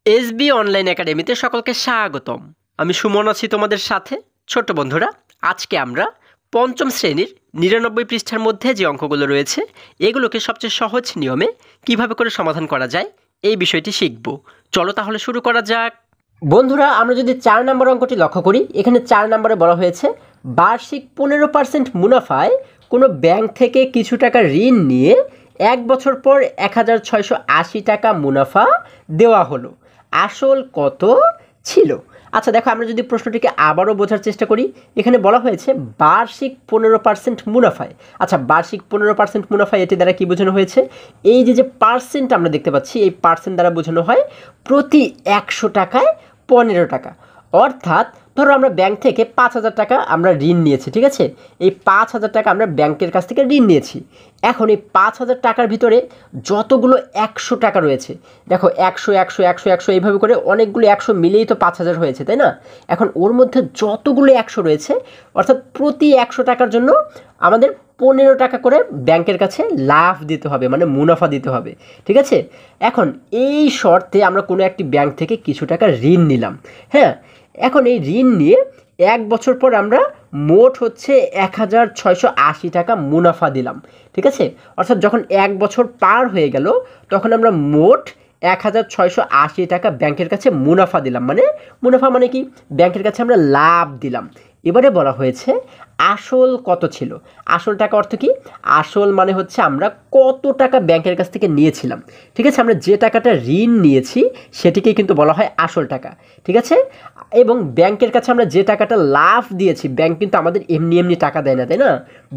SB online একাডেমিতে সকলকে স্বাগতম। আমি সুমন আছি তোমাদের সাথে। ছোট্ট বন্ধুরা, আজকে আমরা পঞ্চম শ্রেণীর ৯৯ পৃষ্ঠার মধ্যে যে অঙ্কগুলো রয়েছে এগুলোকে সবচেয়ে সহজ নিয়মে কিভাবে করে সমাধান করা যায় এই বিষয়টি শিখব। চলো তাহলে শুরু করা যাক। বন্ধুরা, আমরা যদি ৪ নম্বর অঙ্কটি লক্ষ্য করি, এখানে ৪ নম্বরে বলা হয়েছে বার্ষিক ১৫% মুনাফায় কোনো ব্যাংক থেকে কিছু টাকা ঋণ নিয়ে ১ বছর পর ১৬৮০ টাকা মুনাফা দেওয়া হলো। আসল কত ছিল? আচ্ছা দেখো, আমরা যদি প্রশ্নটিকে আবারও বোঝার চেষ্টা করি, এখানে বলা হয়েছে বার্ষিক ১৫% মুনাফায়। আচ্ছা, বার্ষিক 15% মুনাফা এটি দ্বারা কি বোঝানো হয়েছে? এই যে পার্সেন্ট আমরা দেখতে পাচ্ছি, এই পার্সেন্ট দ্বারা বোঝানো হয় প্রতি ১০০ টাকায় ১৫ টাকা। অর্থাৎ ধরো আমরা ব্যাংক থেকে ৫,০০০ টাকা আমরা ঋণ নিয়েছি, ঠিক আছে? এই ৫,০০০ টাকা আমরা ব্যাংকের কাছ থেকে ঋণ নিয়েছি। এখন এই ৫,০০০ টাকার ভিতরে যতগুলো ১০০ টাকা রয়েছে, দেখো ১০০ ১০০ ১০০ ১০০ এইভাবে করে অনেকগুলো ১০০ মিলেই তো ৫,০০০ হয়েছে, তাই না? এখন ওর মধ্যে যতগুলো ১০০ রয়েছে, অর্থাৎ প্রতি ১০০ টাকার জন্য আমাদের ১৫ টাকা করে ব্যাংকের কাছে লাভ দিতে হবে, মানে মুনাফা দিতে হবে, ঠিক আছে? এখন এই শর্তে আমরা কোনো একটি ব্যাংক থেকে কিছু টাকা ঋণ নিলাম। হ্যাঁ, এখন এই ঋণ নিয়ে ১ বছর পর আমরা মোট হচ্ছে ১৬৮০ টাকা মুনাফা দিলাম, ঠিক আছে? অর্থাৎ যখন ১ বছর পার হয়ে গেল তখন আমরা মোট ১৬৮০ টাকা ব্যাংকের কাছে মুনাফা দিলাম। মানে মুনাফা মানে কি? ব্যাংকের কাছে আমরা লাভ দিলাম। এবারে বলা হয়েছে আসল কত ছিল। আসল টাকা অর্থ কি? আসল মানে হচ্ছে আমরা কত টাকা ব্যাংকের কাছ থেকে নিয়েছিলাম, ঠিক আছে? আমরা যে টাকাটা ঋণ নিয়েছি সেটিকেই কিন্তু বলা হয় আসল টাকা, ঠিক আছে? এবং ব্যাংকের কাছে আমরা যে টাকাটা লাভ দিয়েছি, ব্যাংক কিন্তু আমাদের এমনি এমনি টাকা দেয় না, তাই না?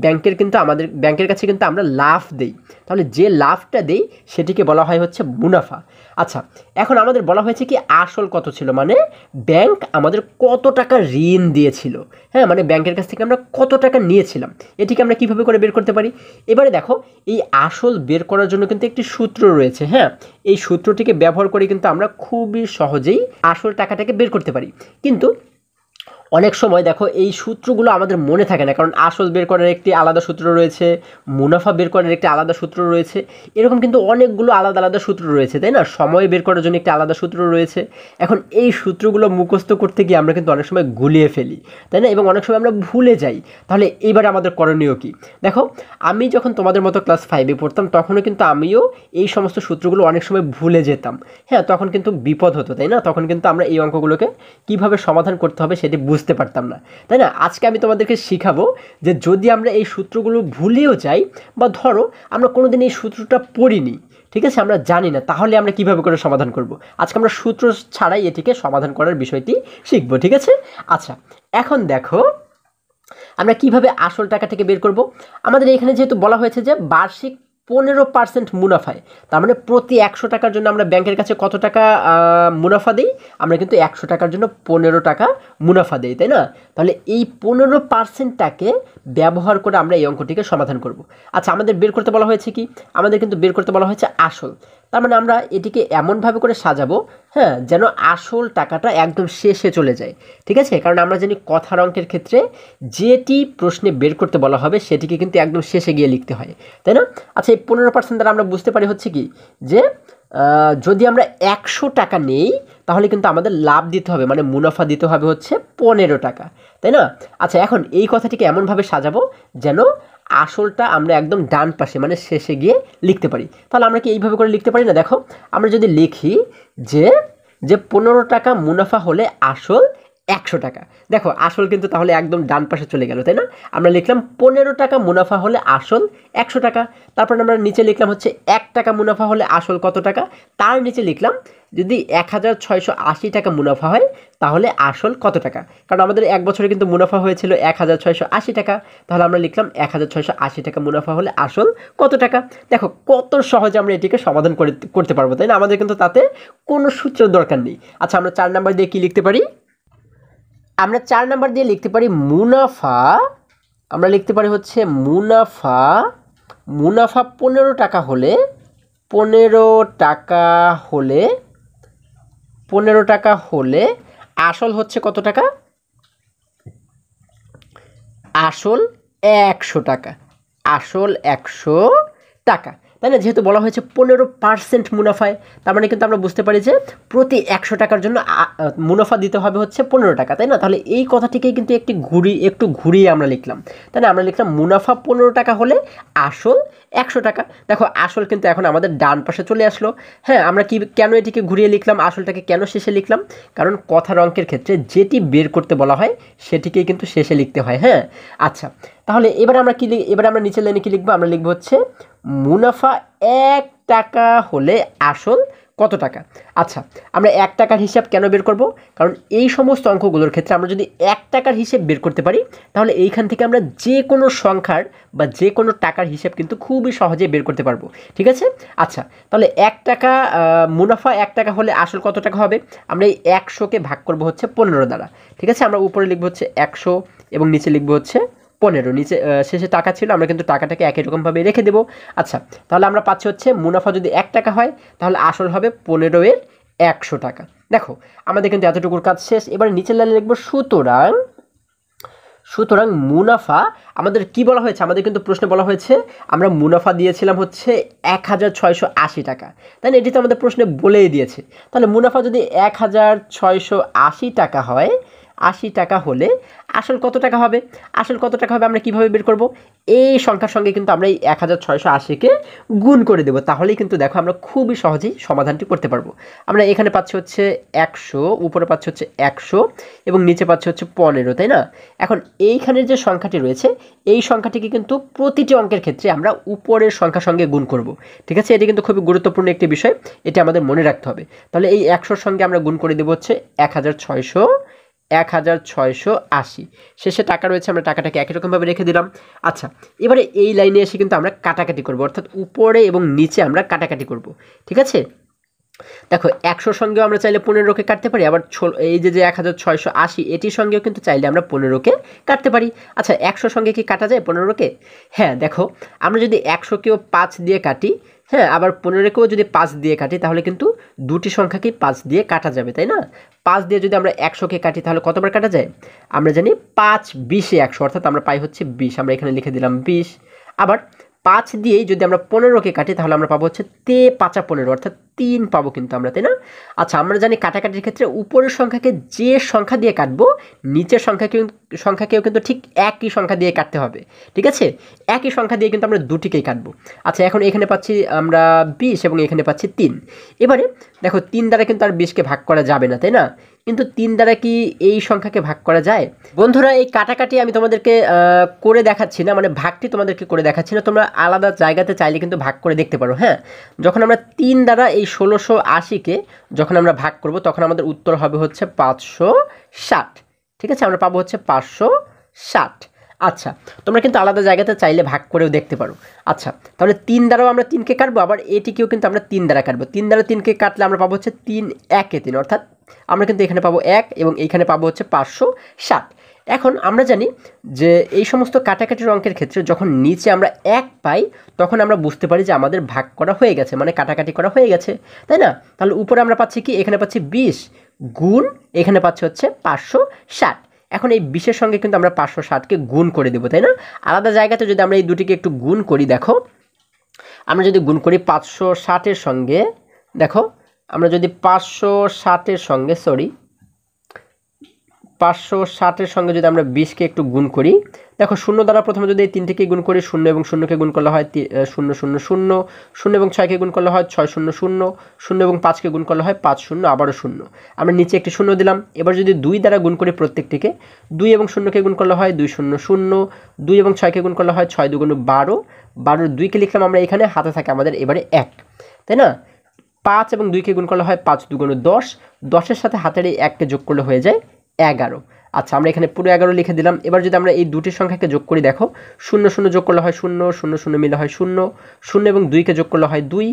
ব্যাংকের কাছে কিন্তু আমরা লাভ দেই। তাহলে যে লাভটা দেই সেটিকে বলা হয় হচ্ছে মুনাফা। আচ্ছা, এখন আমাদের বলা হয়েছে কি আসল কত ছিল, মানে ব্যাংক আমাদের কত টাকা ঋণ দিয়েছিল। হ্যাঁ, মানে ব্যাংকের কাছ থেকে আমরা কত টাকা নিয়েছিলাম, এটিকে আমরা কিভাবে করে বের করতে পারি? এবারে দেখো, এই আসল বের করার জন্য কিন্তু একটি সূত্র রয়েছে। হ্যাঁ, এই সূত্রটিকে ব্যবহার করে কিন্তু আমরা খুবই সহজেই আসল টাকাটাকে বের করতে পারি। কিন্তু অনেক সময় দেখো এই সূত্রগুলো আমাদের মনে থাকে না, কারণ আসল বের করার একটি আলাদা সূত্র রয়েছে, মুনাফা বের করার একটি আলাদা সূত্র রয়েছে, এরকম কিন্তু অনেকগুলো আলাদা আলাদা সূত্র রয়েছে, তাই না? সময় বের করার জন্য একটি আলাদা সূত্র রয়েছে। এখন এই সূত্রগুলো মুখস্থ করতে গিয়ে আমরা কিন্তু অনেক সময় গুলিয়ে ফেলি, তাই না? এবং অনেক সময় আমরা ভুলে যাই। তাহলে এইবার আমাদের করণীয় কি? দেখো, আমি যখন তোমাদের মতো ক্লাস 5-এ পড়তাম তখনও কিন্তু আমিও এই সমস্ত সূত্রগুলো অনেক সময় ভুলে যেতাম। হ্যাঁ, তখন কিন্তু বিপদ হতো, তাই না? তখন কিন্তু আমরা এই অঙ্কগুলোকে কীভাবে সমাধান করতে হবে সেটি বুঝতে পারতাম না, তাই না? আজকে আমি তোমাদেরকে শিখাবো যে যদি আমরা এই সূত্রগুলো ভুলেও যাই, বা ধরো আমরা কোনোদিন এই সূত্রটা পড়িনি, ঠিক আছে, আমরা জানি না, তাহলে আমরা কিভাবে করে সমাধান করব। আজকে আমরা সূত্র ছাড়াই এটিকে সমাধান করার বিষয়টি শিখব, ঠিক আছে? আচ্ছা, এখন দেখো আমরা কিভাবে আসল টাকা থেকে বের করব। আমাদের এখানে যেহেতু বলা হয়েছে যে বার্ষিক 15% মুনাফায়, তার মানে প্রতি ১০০ টাকার জন্য আমরা ব্যাংকের কাছে কত টাকা মুনাফা দিই? আমরা কিন্তু ১০০ টাকার জন্য ১৫ টাকা মুনাফা দিই, তাই না? তাহলে এই 15%টাকে ব্যবহার করে আমরা এই অঙ্কটিকে সমাধান করব। আচ্ছা, আমাদের বের করতে বলা হয়েছে কি? আমাদের কিন্তু বের করতে বলা হয়েছে আসল। তার মানে আমরা এটিকে এমনভাবে করে সাজাবো, হ্যাঁ, যেন আসল টাকাটা একদম শেষে চলে যায়, ঠিক আছে? কারণ আমরা জানি কথার অঙ্কের ক্ষেত্রে যেটি প্রশ্নে বের করতে বলা হবে সেটিকে কিন্তু একদম শেষে গিয়ে লিখতে হয়, তাই না? আচ্ছা, এই 15% দ্বারা আমরা বুঝতে পারি হচ্ছে কি যে যদি আমরা ১০০ টাকা নেই তাহলে কিন্তু আমাদের লাভ দিতে হবে, মানে মুনাফা দিতে হবে হচ্ছে ১৫ টাকা, তাই না? আচ্ছা, এখন এই কথাটিকে এমনভাবে সাজাবো যেন আসলটা আমরা একদম ডান পাশে মানে শেষে গিয়ে লিখতে পারি। তাহলে আমরা কি এইভাবে করে লিখতে পারি না? দেখো, আমরা যদি লিখি যে ১৫ টাকা মুনাফা হলে আসল ১০০ টাকা, দেখো আসল কিন্তু তাহলে একদম ডান পাশে চলে গেল, তাই না? আমরা লিখলাম ১৫ টাকা মুনাফা হলে আসল ১০০ টাকা। তারপর আমরা নিচে লিখলাম হচ্ছে ১ টাকা মুনাফা হলে আসল কত টাকা, তার নিচে লিখলাম যদি ১৬৮০ টাকা মুনাফা হয় তাহলে আসল কত টাকা। কারণ আমাদের ১ বছরে কিন্তু মুনাফা হয়েছিল ১৬৮০ টাকা, তাহলে আমরা লিখলাম ১৬৮০ টাকা মুনাফা হলে আসল কত টাকা। দেখো কত সহজে আমরা এটিকে সমাধান করতে পারবো, তাই না? আমাদের কিন্তু তাতে কোনো সূত্রের দরকার নেই। আচ্ছা, আমরা ৪ নাম্বার দিয়ে কি লিখতে পারি? আমরা ৪ নাম্বার দিয়ে লিখতে পারি মুনাফা। আমরা লিখতে পারি হচ্ছে মুনাফা ১৫ টাকা হলে ১৫ টাকা হলে ১৫ টাকা হলে আসল হচ্ছে কত টাকা? আসল ১০০ টাকা। আসল ১০০ টাকা। তাই না? যেহেতু বলা হয়েছে 15% মুনাফায়, তার মানে কিন্তু আমরা বুঝতে পারি যে প্রতি 100 টাকার জন্য মুনাফা দিতে হবে হচ্ছে 15 টাকা, তাই না? তাহলে এই কথাটিকেই কিন্তু একটু ঘুরিয়ে আমরা লিখলাম, তাই না? আমরা লিখলাম মুনাফা 15 টাকা হলে আসল 100 টাকা। দেখো আসল কিন্তু এখন আমাদের ডান পাশে চলে আসলো। হ্যাঁ, আমরা কেন এটিকে ঘুরিয়ে লিখলাম, আসলটাকে কেন শেষে লিখলাম? কারণ কথার অঙ্কের ক্ষেত্রে যেটি বের করতে বলা হয় সেটিকেই কিন্তু শেষে লিখতে হয়। হ্যাঁ, আচ্ছা, তাহলে এবার আমরা নিচের লাইনে কি লিখবো? আমরা লিখবো হচ্ছে মুনাফা 1 টাকা হলে আসল কত টাকা। আচ্ছা, আমরা 1 টাকার হিসাব কেন বের করব? কারণ এই সমস্ত অঙ্কগুলোর ক্ষেত্রে আমরা যদি 1 টাকার হিসেব বের করতে পারি, তাহলে এইখান থেকে আমরা যে কোনো সংখ্যার বা যে কোনো টাকার হিসাব কিন্তু খুবই সহজে বের করতে পারবো। ঠিক আছে? আচ্ছা, তাহলে 1 টাকা মুনাফা 1 টাকা হলে আসল কত টাকা হবে? আমরা এই 100কে ভাগ করব হচ্ছে 15 দ্বারা। ঠিক আছে? আমরা উপরে লিখবো হচ্ছে 100 এবং নিচে লিখবো হচ্ছে 15। নিচে শেষে টাকা ছিল, আমরা কিন্তু টাকাটাকে একই রকমভাবে রেখে দেবো। আচ্ছা, তাহলে আমরা পাচ্ছি হচ্ছে মুনাফা যদি 1 টাকা হয় তাহলে আসল হবে 15 এর 100 টাকা। দেখো আমাদের কিন্তু এতটুকুর কাজ শেষ। এবার নিচের লাইনে লিখবো সুতরাং মুনাফা আমাদের কি বলা হয়েছে? আমাদের কিন্তু প্রশ্নে বলা হয়েছে আমরা মুনাফা দিয়েছিলাম হচ্ছে 1680 টাকা, তাই না? এটি তো আমাদের প্রশ্নে বলেই দিয়েছে। তাহলে মুনাফা যদি 1680 টাকা হয়, 80 টাকা হলে আসল কত টাকা হবে? আসল কত টাকা হবে আমরা কিভাবে বের করব? এই সংখ্যার সঙ্গে কিন্তু আমরা এই 1680কে গুণ করে দেব, তাহলেই কিন্তু দেখো আমরা খুবই সহজেই সমাধানটি করতে পারবো। আমরা এখানে পাচ্ছি হচ্ছে 100, উপরে পাচ্ছি হচ্ছে 100 এবং নিচে পাচ্ছি হচ্ছে 15, তাই না? এখন এইখানের যে সংখ্যাটি রয়েছে এই সংখ্যাটিকে কিন্তু প্রতিটি অঙ্কের ক্ষেত্রে আমরা উপরের সংখ্যার সঙ্গে গুণ করব। ঠিক আছে? এটি কিন্তু খুবই গুরুত্বপূর্ণ একটি বিষয়, এটা আমাদের মনে রাখতে হবে। তাহলে এই 100-র সঙ্গে আমরা গুণ করে দেব হচ্ছে 1680। শেষে টাকা রয়েছে, আমরা টাকাটাকে একই রকমভাবে রেখে দিলাম। আচ্ছা, এবারে এই লাইনে এসে কিন্তু আমরা কাটাকাটি করব, অর্থাৎ উপরে এবং নিচে আমরা কাটাকাটি করব। ঠিক আছে? দেখো 100-র সঙ্গেও আমরা চাইলে 15কে কাটতে পারি, আবার এই যে 1680 এটির সঙ্গেও কিন্তু চাইলে আমরা 15কে কাটতে পারি। আচ্ছা, 100-র সঙ্গে কি কাটা যায় 15কে? হ্যাঁ, দেখো আমরা যদি 100কেও 5 দিয়ে কাটি, হ্যাঁ, আবার 15কেও যদি 5 দিয়ে কাটি, তাহলে কিন্তু দুটি সংখ্যাকেই 5 দিয়ে কাটা যাবে, তাই না? 5 দিয়ে যদি আমরা 100কে কাটি তাহলে কতবার কাটা যায়? আমরা জানি 5 20 100, অর্থাৎ আমরা পাই হচ্ছে 20। আমরা এখানে লিখে দিলাম 20। আবার 5 দিয়েই যদি আমরা 15কে কাটি তাহলে আমরা পাবো হচ্ছে 5 15, অর্থাৎ 3 পাবো কিন্তু আমরা, তাই না? আচ্ছা, আমরা জানি কাটাকাটির ক্ষেত্রে উপরের সংখ্যাকে যে সংখ্যা দিয়ে কাটবো নিচের সংখ্যাকেও কিন্তু ঠিক একই সংখ্যা দিয়ে কাটতে হবে। ঠিক আছে? একই সংখ্যা দিয়ে কিন্তু আমরা দুটিকেই কাটবো। আচ্ছা, এখন এখানে পাচ্ছি আমরা 20 এবং এখানে পাচ্ছি 3। এবারে দেখো 3 দ্বারা কিন্তু আর 20কে ভাগ করা যাবে না, তাই না? কিন্তু 3 দ্বারা কি এই সংখ্যাকে ভাগ করা যায়? বন্ধুরা, এই কাটাকাটি আমি তোমাদেরকে করে দেখাচ্ছি না, মানে ভাগটি তোমাদেরকে করে দেখাচ্ছি না, তোমরা আলাদা জায়গাতে চাইলে কিন্তু ভাগ করে দেখতে পারো। হ্যাঁ, যখন আমরা 3 দ্বারা এই 1680কে যখন আমরা ভাগ করব তখন আমাদের উত্তর হবে হচ্ছে 560। ঠিক আছে? আমরা পাবো হচ্ছে 560। আচ্ছা, তোমরা কিন্তু আলাদা জায়গাতে চাইলে ভাগ করেও দেখতে পারো। আচ্ছা, তাহলে 3 দ্বারাও আমরা 3কে কাটবো, আবার এটিকেও কিন্তু আমরা 3 দ্বারা কাটবো। 3 দ্বারা 3কে কাটলে আমরা পাবো হচ্ছে 3 1 3, অর্থাৎ আমরা কিন্তু এখানে পাবো 1 এবং এইখানে পাবো হচ্ছে 560। এখন আমরা জানি যে এই সমস্ত কাটাকাটির অঙ্কের ক্ষেত্রে যখন নিচে আমরা 1 পাই তখন আমরা বুঝতে পারি যে আমাদের ভাগ করা হয়ে গেছে, মানে কাটাকাটি করা হয়ে গেছে, তাই না? তাহলে উপরে আমরা পাচ্ছি কি? এখানে পাচ্ছি 20 গুণ এখানে পাচ্ছি হচ্ছে 560। এখন এই 20-এর সঙ্গে কিন্তু আমরা 560কে গুণ করে দেবো, তাই না? আলাদা জায়গাতে যদি আমরা এই দুটিকে একটু গুণ করি, দেখো আমরা যদি গুণ করি 560-এর সঙ্গে, দেখো আমরা যদি 560-এর সঙ্গে 560-এর সঙ্গে যদি আমরা 20কে একটু গুণ করি, দেখো 0 দ্বারা প্রথমে যদি এই 3টিকে গুণ করি, 0 এবং 0কে গুণ করলে হয় 0 0 0, 0 এবং 6কে গুণ করলে হয় 6 0 0, 0 এবং 5কে গুণ করলে হয় 5 0, আবারও 0। আমরা নিচে একটি 0 দিলাম। এবার যদি 2 দ্বারা গুণ করি প্রত্যেকটিকে, 2 এবং 0কে গুণ করলে হয় 2 0 0, 2 এবং 6কে গুণ করলে হয় 6 2 12, 12 2কে লিখলাম আমরা এখানে, হাতে থাকে আমাদের এবারে 1, তাই না? 5 এবং 2কে গুণ করলে হয় 5 2 10, 10-এর সাথে হাতের এই 1কে যোগ করলে হয়ে যায় 11। আচ্ছা, আমরা এখানে পুরো 11 লিখে দিলাম। এবার যদি আমরা এই দুটি সংখ্যাকে যোগ করি, দেখো 0 0 যোগ করলে হয় 0, 0 0 মিলে হয় 0, 0 এবং 2কে যোগ করলে হয় 2,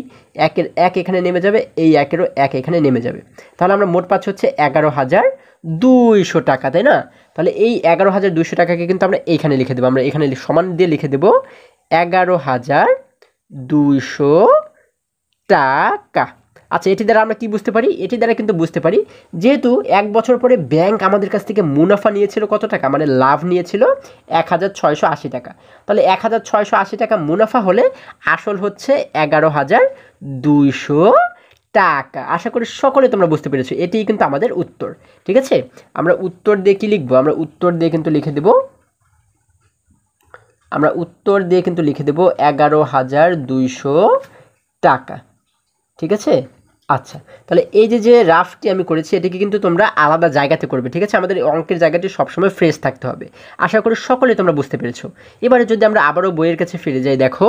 1-এর 1 এখানে নেমে যাবে, এই 1-এরও 1 এখানে নেমে যাবে। তাহলে আমরা মোট পাচ্ছি হচ্ছে 11,200 টাকা, তাই না? তাহলে এই 11,200 টাকাকে কিন্তু আমরা এইখানে লিখে দেবো, আমরা এখানে সমান দিয়ে লিখে দেবো 11,200 টাকা। আচ্ছা, এটি দ্বারা আমরা কি বুঝতে পারি? এটি দ্বারা কিন্তু বুঝতে পারি যেহেতু 1 বছর পরে ব্যাংক আমাদের কাছ থেকে মুনাফা নিয়েছিল কত টাকা, মানে লাভ নিয়েছিল 1680 টাকা। তাহলে 1680 টাকা মুনাফা হলে আসল হচ্ছে 11200 টাকা। আশা করি সকলে তোমরা বুঝতে পেরেছো, এটিই কিন্তু আমাদের উত্তর। ঠিক আছে, আমরা উত্তর দিয়ে কি লিখবো? আমরা উত্তর দিয়ে কিন্তু লিখে দেব 11200 টাকা। ঠিক আছে, আচ্ছা, তাহলে এই যে রাফটি আমি করেছি এটিকে কিন্তু তোমরা আলাদা জায়গাতে করবে। ঠিক আছে, আমাদের অঙ্কের জায়গাটি সবসময় ফ্রেশ থাকতে হবে। আশা করি সকলে তোমরা বুঝতে পেরেছো। এবারে যদি আমরা আবারও বইয়ের কাছে ফিরে যাই, দেখো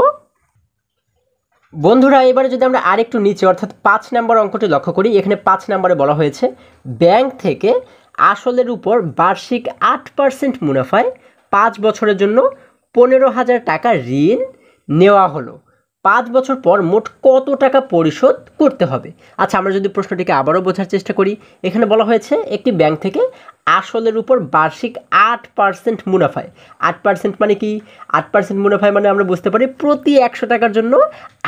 বন্ধুরা, এবারে যদি আমরা আরেকটু নিচে অর্থাৎ 5 নম্বর অঙ্কটি লক্ষ্য করি, এখানে 5 নম্বরে বলা হয়েছে ব্যাংক থেকে আসলের উপর বার্ষিক 8% মুনাফায় 5 বছরের জন্য 15,000 টাকা ঋণ নেওয়া হলো। 5 বছর পর মোট কত টাকা পরিশোধ করতে হবে? আচ্ছা, আমরা যদি প্রশ্নটিকে আবারও বোঝার চেষ্টা করি, এখানে বলা হয়েছে একটি ব্যাংক থেকে আসলের উপর বার্ষিক 8% মুনাফায়, 8% মানে কি? 8% মুনাফায় মানে আমরা বুঝতে পারি প্রতি 100 টাকার জন্য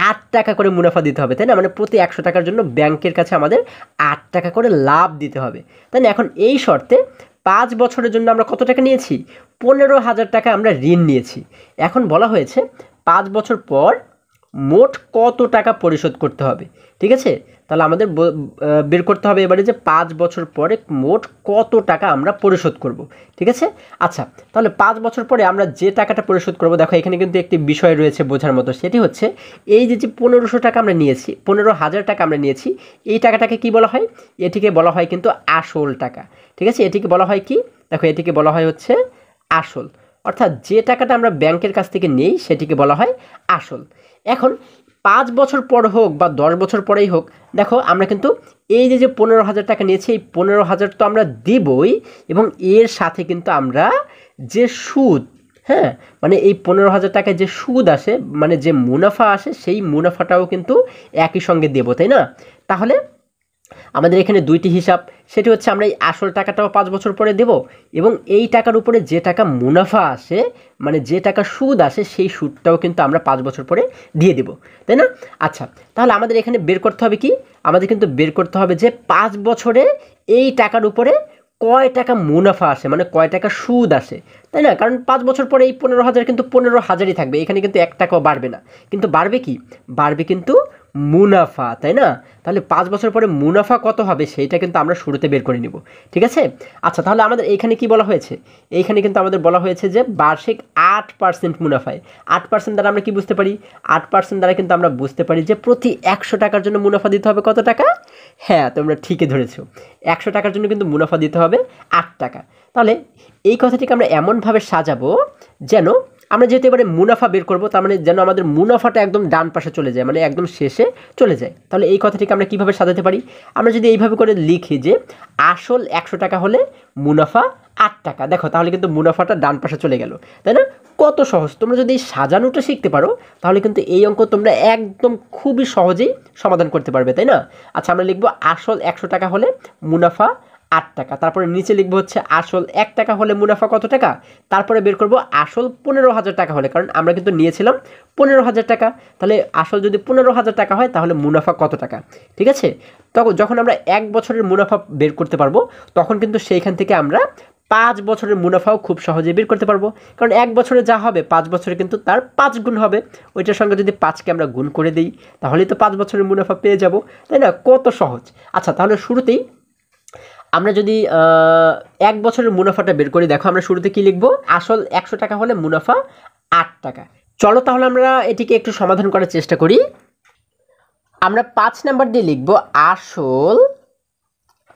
8 টাকা করে মুনাফা দিতে হবে, তাই না? মানে প্রতি 100 টাকার জন্য ব্যাংকের কাছে আমাদের 8 টাকা করে লাভ দিতে হবে, তাই না? এখন এই শর্তে 5 বছরের জন্য আমরা কত টাকা নিয়েছি? 15,000 টাকা আমরা ঋণ নিয়েছি। এখন বলা হয়েছে 5 বছর পর মোট কত টাকা পরিশোধ করতে হবে। ঠিক আছে, তাহলে আমাদের বের করতে হবে এবারে যে 5 বছর পরে মোট কত টাকা আমরা পরিশোধ করব। ঠিক আছে, আচ্ছা, তাহলে 5 বছর পরে আমরা যে টাকাটা পরিশোধ করব, দেখো এখানে কিন্তু একটি বিষয় রয়েছে বোঝার মতো, সেটি হচ্ছে এই যে 1500 টাকা আমরা নিয়েছি, 15,000 টাকা আমরা নিয়েছি, এই টাকাটাকে কি বলা হয়? এটিকে বলা হয় কিন্তু আসল টাকা। ঠিক আছে, এটিকে বলা হয় কি? দেখো এটিকে বলা হয় হচ্ছে আসল, অর্থাৎ যে টাকাটা আমরা ব্যাংকের কাছ থেকে নেই সেটিকে বলা হয় আসল। এখন 5 বছর পর হোক বা 10 বছর পরেই হোক, দেখো আমরা কিন্তু এই যে 15,000 টাকা নিয়েছি, এই 15,000 তো আমরা দেবই, এবং এর সাথে কিন্তু আমরা যে সুদ, হ্যাঁ, মানে এই 15,000 টাকায় যে সুদ আসে, মানে যে মুনাফা আসে, সেই মুনাফাটাও কিন্তু একই সঙ্গে দেবো, তাই না? তাহলে আমাদের এখানে দুইটি হিসাব, সেটি হচ্ছে আমরা এই আসল টাকাটাও 5 বছর পরে দেব, এবং এই টাকার উপরে যে টাকা মুনাফা আসে, মানে যে টাকা সুদ আসে, সেই সুদটাও কিন্তু আমরা 5 বছর পরে দিয়ে দেব, তাই না? আচ্ছা, তাহলে আমাদের এখানে বের করতে হবে কি? আমাদের কিন্তু বের করতে হবে যে 5 বছরে এই টাকার উপরে কয় টাকা মুনাফা আসে, মানে কয় টাকা সুদ আসে, তাই না? কারণ 5 বছর পরে এই 15,000 কিন্তু 15,000ই থাকবে, এখানে কিন্তু 1 টাকাও বাড়বে না, কিন্তু বাড়বে কি? বাড়বে কিন্তু মুনাফা, তাই না? তাহলে 5 বছর পরে মুনাফা কত হবে সেইটা কিন্তু আমরা শুরুতে বের করে নিব। ঠিক আছে, আচ্ছা, তাহলে আমাদের এইখানে কি বলা হয়েছে? এইখানে কিন্তু আমাদের বলা হয়েছে যে বার্ষিক 8% মুনাফায়। 8% দ্বারা আমরা কি বুঝতে পারি? 8% দ্বারা কিন্তু আমরা বুঝতে পারি যে প্রতি 100 টাকার জন্য মুনাফা দিতে হবে কত টাকা? হ্যাঁ, তোমরা ঠিকই ধরেছো, 100 টাকার জন্য কিন্তু মুনাফা দিতে হবে 8 টাকা। তাহলে এই কথাটিকে আমরা এমনভাবে সাজাবো যেন আমরা যেহেতু এবারে মুনাফা বের করবো, তার মানে যেন আমাদের মুনাফাটা একদম ডান পাশে চলে যায়, মানে একদম শেষে চলে যায়। তাহলে এই কথাটিকে আমরা কীভাবে সাজাতে পারি? আমরা যদি এইভাবে করে লিখি যে আসল 100 টাকা হলে মুনাফা 8 টাকা, দেখো তাহলে কিন্তু মুনাফাটা ডান পাশে চলে গেল, তাই না? কত সহজ! তোমরা যদি এই সাজানোটা শিখতে পারো তাহলে কিন্তু এই অঙ্ক তোমরা একদম খুবই সহজেই সমাধান করতে পারবে, তাই না? আচ্ছা, আমরা লিখবো আসল 100 টাকা হলে মুনাফা 8 টাকা, তারপরে নিচে লিখবো হচ্ছে আসল 1 টাকা হলে মুনাফা কত টাকা, তারপরে বের করবো আসল 15,000 টাকা হলে, কারণ আমরা কিন্তু নিয়েছিলাম 15,000 টাকা, তাহলে আসল যদি 15,000 টাকা হয় তাহলে মুনাফা কত টাকা। ঠিক আছে, তখন যখন আমরা 1 বছরের মুনাফা বের করতে পারবো তখন কিন্তু সেইখান থেকে আমরা 5 বছরের মুনাফাও খুব সহজেই বের করতে পারবো, কারণ 1 বছরে যা হবে 5 বছরে কিন্তু তার 5 গুণ হবে। ওইটার সঙ্গে যদি 5কে আমরা গুণ করে দিই তাহলেই তো 5 বছরের মুনাফা পেয়ে যাব, তাই না? কত সহজ! আচ্ছা, তাহলে শুরুতেই আমরা যদি 1 বছরের মুনাফাটা বের করি, দেখো আমরা শুরুতে কি লিখবো? আসল 100 টাকা হলে মুনাফা 8 টাকা। চলো তাহলে আমরা এটিকে একটু সমাধান করার চেষ্টা করি। আমরা 5 নাম্বার দিয়ে লিখবো আসল,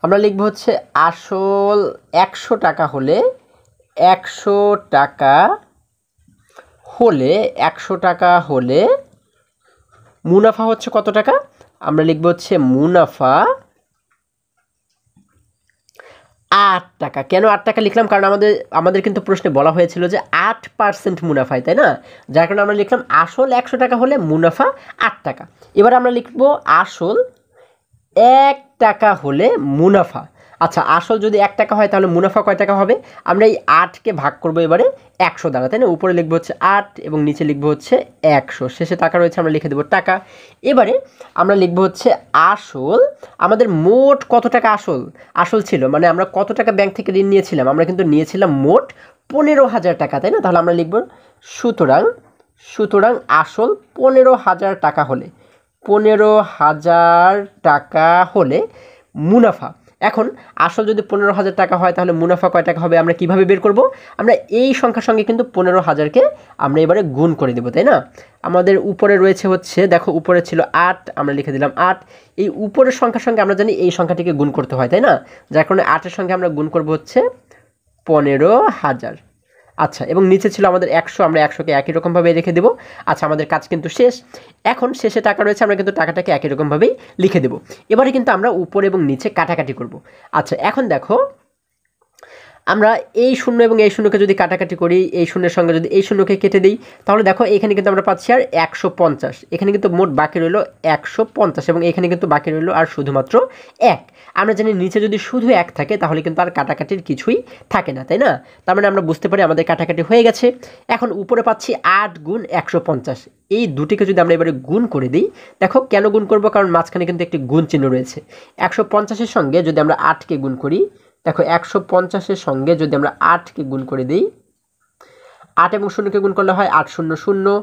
আমরা লিখবো হচ্ছে আসল 100 টাকা হলে 100 টাকা হলে 100 টাকা হলে মুনাফা হচ্ছে কত টাকা? আমরা লিখবো হচ্ছে মুনাফা 8 টাকা। কেন 8 টাকা লিখলাম? কারণ আমাদের কিন্তু প্রশ্নে বলা হয়েছিল যে 8% মুনাফায়, তাই না? যার কারণে আমরা লিখলাম আসল 100 টাকা হলে মুনাফা 8 টাকা। এবার আমরা লিখবো আসল 1 টাকা হলে মুনাফা। আচ্ছা, আসল যদি 1 টাকা হয় তাহলে মুনাফা কয় টাকা হবে? আমরা এই 8কে ভাগ করব এবারে 100 দ্বারা, তাই না? উপরে লিখবো হচ্ছে 8 এবং নিচে লিখবো হচ্ছে 100, শেষে টাকা রয়েছে আমরা লিখে দেবো টাকা। এবারে আমরা লিখবো হচ্ছে আসল, আমাদের মোট কত টাকা আসল ছিল, মানে আমরা কত টাকা ব্যাংক থেকে ঋণ নিয়েছিলাম, আমরা কিন্তু নিয়েছিলাম মোট 15,000 টাকা, তাই না? তাহলে আমরা লিখব সুতরাং আসল 15,000 টাকা হলে 15,000 টাকা হলে মুনাফা। এখন আসল যদি 15,000 টাকা হয় তাহলে মুনাফা কয় টাকা হবে আমরা কিভাবে বের করব? আমরা এই সংখ্যার সঙ্গে কিন্তু 15,000কে আমরা এবারে গুণ করে দেব, তাই না? আমাদের উপরে রয়েছে হচ্ছে, দেখো উপরে ছিল 8, আমরা লিখে দিলাম 8। এই উপরের সংখ্যার সঙ্গে আমরা জানি এই সংখ্যাটিকে গুণ করতে হয়, তাই না? যার কারণে 8-এর সঙ্গে আমরা গুণ করব হচ্ছে 15,000। আচ্ছা, এবং নিচে ছিল আমাদের 100, আমরা 100কে একই রকমভাবে রেখে দেব। আচ্ছা, আমাদের কাজ কিন্তু শেষ। এখন শেষে টাকা রয়েছে, আমরা কিন্তু টাকাটাকে একই রকমভাবেই লিখে দেব। এবারে কিন্তু আমরা উপরে এবং নিচে কাটাকাটি করব। আচ্ছা, এখন দেখো আমরা এই শূন্য এবং এই শূন্যকে যদি কাটাকাটি করি, এই শূন্যের সঙ্গে যদি এই শূন্যকে কেটে দিই, তাহলে দেখো এখানে কিন্তু আমরা পাচ্ছি আর 150। এখানে কিন্তু মোট বাকি রইল 150 এবং এখানে কিন্তু বাকি রইল আর শুধুমাত্র 1। আমরা জানি নিচে যদি শুধু 1 থাকে তাহলে কিন্তু আর কাটাকাটির কিছুই থাকে না, তাই না? তার মানে আমরা বুঝতে পারি আমাদের কাটাকাটি হয়ে গেছে। এখন উপরে পাচ্ছি 8 গুণ 150, এই দুটিকে যদি আমরা এবারে গুণ করে দিই, দেখো কেন গুণ করব, কারণ মাঝখানে কিন্তু একটি গুণ চিহ্ন রয়েছে। 150-এর সঙ্গে যদি আমরা 8কে গুণ করি, দেখো 150-এর সঙ্গে যদি আমরা 8কে গুণ করে দিই, 8 এবং 0কে গুণ করলে হয় 8 0 0,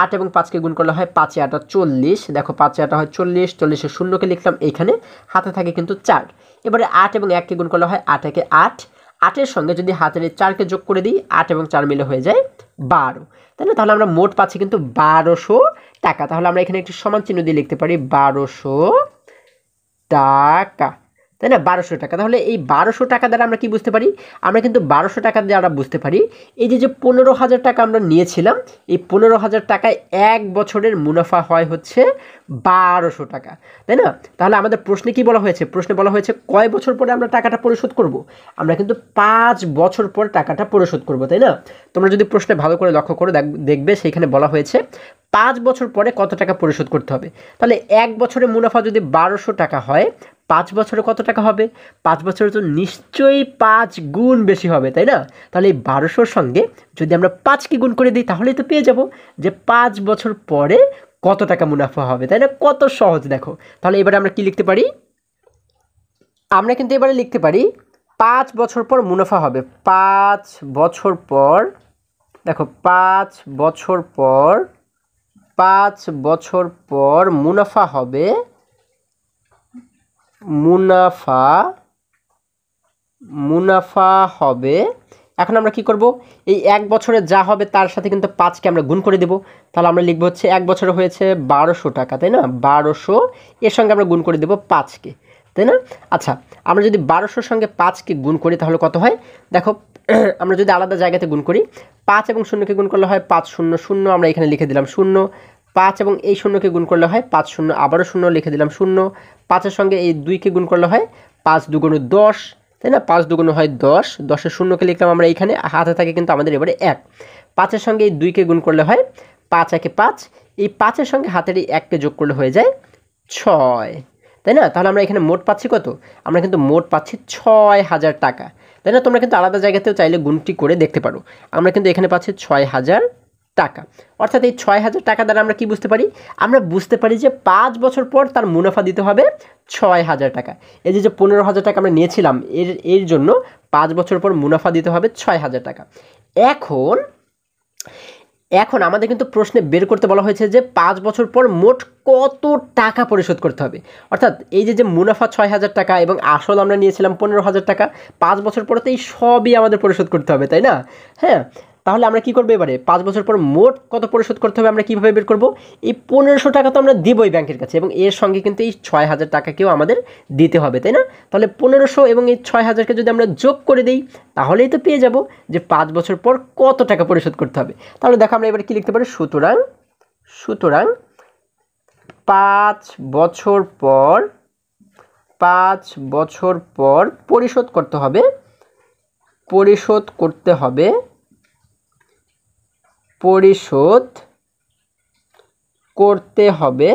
8 এবং 5কে গুণ করলে হয় 5 8 40, দেখো 5 8 হয় 40, 40-এর 0কে লিখলাম এইখানে, হাতে থাকে কিন্তু 4। এবারে 8 এবং 1কে গুণ করলে হয় 8 1 8, 8-এর সঙ্গে যদি হাতের এই 4কে যোগ করে দিই, 8 এবং 4 মিলে হয়ে যায় 12, তাই না? তাহলে আমরা মোট পাচ্ছি কিন্তু 1200 টাকা। তাহলে আমরা এখানে একটি সমান চিহ্ন দিয়ে লিখতে পারি 1200 টাকা, তাই না? 1200 টাকা। তাহলে এই 1200 টাকা দ্বারা আমরা কি বুঝতে পারি? আমরা কিন্তু 1200 টাকা দ্বারা বুঝতে পারি এই যে 15,000 টাকা আমরা নিয়েছিলাম, এই 15,000 টাকায় 1 বছরের মুনাফা হয় হচ্ছে 1200 টাকা, তাই না? তাহলে আমাদের প্রশ্নে কি বলা হয়েছে? প্রশ্নে বলা হয়েছে কয় বছর পরে আমরা টাকাটা পরিশোধ করব? আমরা কিন্তু 5 বছর পর টাকাটা পরিশোধ করব, তাই না? তোমরা যদি প্রশ্নে ভালো করে লক্ষ্য করে দেখবে সেইখানে বলা হয়েছে 5 বছর পরে কত টাকা পরিশোধ করতে হবে। তাহলে 1 বছরে মুনাফা যদি 1200 টাকা হয়, 5 বছরে কত টাকা হবে? 5 বছরে তো নিশ্চয়ই 5 গুণ বেশি হবে, তাই না? তাহলে এই 1200-র সঙ্গে যদি আমরা 5কে গুণ করে দিই তাহলেই তো পেয়ে যাব যে 5 বছর পরে কত টাকা মুনাফা হবে, তাই না? কত সহজ দেখো। তাহলে এবারে আমরা কি লিখতে পারি? আমরা কিন্তু এবারে লিখতে পারি 5 বছর পর মুনাফা হবে, 5 বছর পর, দেখো 5 বছর পর, 5 বছর পর মুনাফা হবে, মুনাফা হবে। এখন আমরা কি করব? এই 1 বছরে যা হবে তার সাথে কিন্তু 5কে আমরা গুণ করে দেব। তাহলে আমরা লিখব হচ্ছে 1 বছরে হয়েছে 1200 টাকা, তাই না? 1200, এর সঙ্গে আমরা গুণ করে দেব 5কে, তাই না? আচ্ছা, আমরা যদি 1200-র সঙ্গে 5কে গুণ করি তাহলে কত হয়? দেখো আমরা যদি আলাদা জায়গাতে গুণ করি, 5 এবং 0কে গুণ করলে হয় 5 0 0, আমরা এখানে লিখে দিলাম 0। 5 এবং এই 0কে গুণ করলে হয় 5 0, আবারও 0 লিখে দিলাম 0। 5-এর সঙ্গে এই 2কে গুণ করলে হয় 5 2 10, তাই না? 5 2 হয় 10, 10-এর 0কে লিখলাম আমরা এইখানে, হাতে থাকে কিন্তু আমাদের এবারে 1। 5-এর সঙ্গে এই 2কে গুণ করলে হয় 5 1 5, এই 5-এর সঙ্গে হাতের এই 1কে যোগ করলে হয়ে যায় 6, তাই না? তাহলে আমরা এখানে মোট পাচ্ছি কত? আমরা কিন্তু মোট পাচ্ছি 6,000 টাকা, তাই না? তোমরা কিন্তু আলাদা জায়গাতেও চাইলে গুণটি করে দেখতে পারো। আমরা কিন্তু এখানে পাচ্ছি 6,000 টাকা। অর্থাৎ এই 6,000 টাকা দ্বারা আমরা কি বুঝতে পারি? আমরা বুঝতে পারি যে 5 বছর পর তার মুনাফা দিতে হবে 6,000 টাকা। এই যে 15,000 টাকা আমরা নিয়েছিলাম, এর জন্য 5 বছর পর মুনাফা দিতে হবে 6,000 টাকা। এখন আমাদের কিন্তু প্রশ্নে বের করতে বলা হয়েছে যে 5 বছর পর মোট কত টাকা পরিশোধ করতে হবে। অর্থাৎ এই যে মুনাফা 6,000 টাকা এবং আসল আমরা নিয়েছিলাম 15,000 টাকা, 5 বছর পরে তো এই সবই আমাদের পরিশোধ করতে হবে, তাই না? হ্যাঁ, তাহলে আমরা কি করবো এবারে? 5 বছর পর মোট কত পরিশোধ করতে হবে আমরা কিভাবে বের করব? এই 1500 টাকা তো আমরা দিবই ব্যাংকের কাছে, এবং এর সঙ্গে কিন্তু এই 6,000 টাকাকেও আমাদের দিতে হবে, তাই না? তাহলে 1500 এবং এই 6,000কে যদি আমরা যোগ করে দিই তাহলেই তো পেয়ে যাব যে 5 বছর পর কত টাকা পরিশোধ করতে হবে। তাহলে দেখো আমরা এবারে কি লিখতে পারি? সুতরাং 5 বছর পর পরিশোধ করতে হবে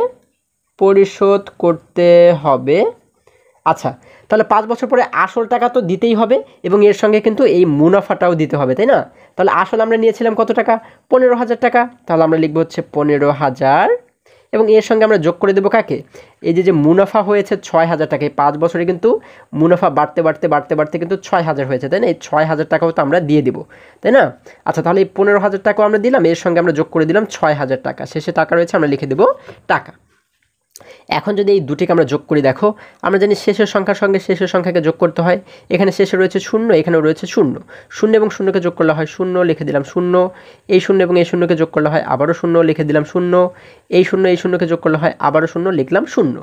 পরিশোধ করতে হবে আচ্ছা, তাহলে 5 বছর পরে আসল টাকা তো দিতেই হবে এবং এর সঙ্গে কিন্তু এই মুনাফাটাও দিতে হবে, তাই না? তাহলে আসল আমরা নিয়েছিলাম কত টাকা? 15,000 টাকা। তাহলে আমরা লিখব হচ্ছে 15,000 এবং এর সঙ্গে আমরা যোগ করে দেবো কাকে? এই যে মুনাফা হয়েছে 6,000 টাকা। এই 5 বছরে কিন্তু মুনাফা বাড়তে বাড়তে বাড়তে বাড়তে কিন্তু 6,000 হয়েছে, তাই না? এই 6,000 টাকাও তো আমরা দিয়ে দিব, তাই না? আচ্ছা, তাহলে এই 15,000 টাকাও আমরা দিলাম, এর সঙ্গে আমরা যোগ করে দিলাম 6,000 টাকা। শেষে টাকা রয়েছে, আমরা লিখে দেবো টাকা। এখন যদি এই দুটিকে আমরা যোগ করি, দেখো আমরা জানি শেষের সংখ্যার সঙ্গে শেষের সংখ্যাকে যোগ করতে হয়। এখানে শেষে রয়েছে 0, এখানেও রয়েছে 0। 0 এবং 0কে যোগ করলে হয় 0, লিখে দিলাম 0। এই 0 এবং এই 0কে যোগ করলে হয় আবারও 0, লিখে দিলাম 0। এই 0 এই 0কে যোগ করলে হয় আবারও 0, লিখলাম 0।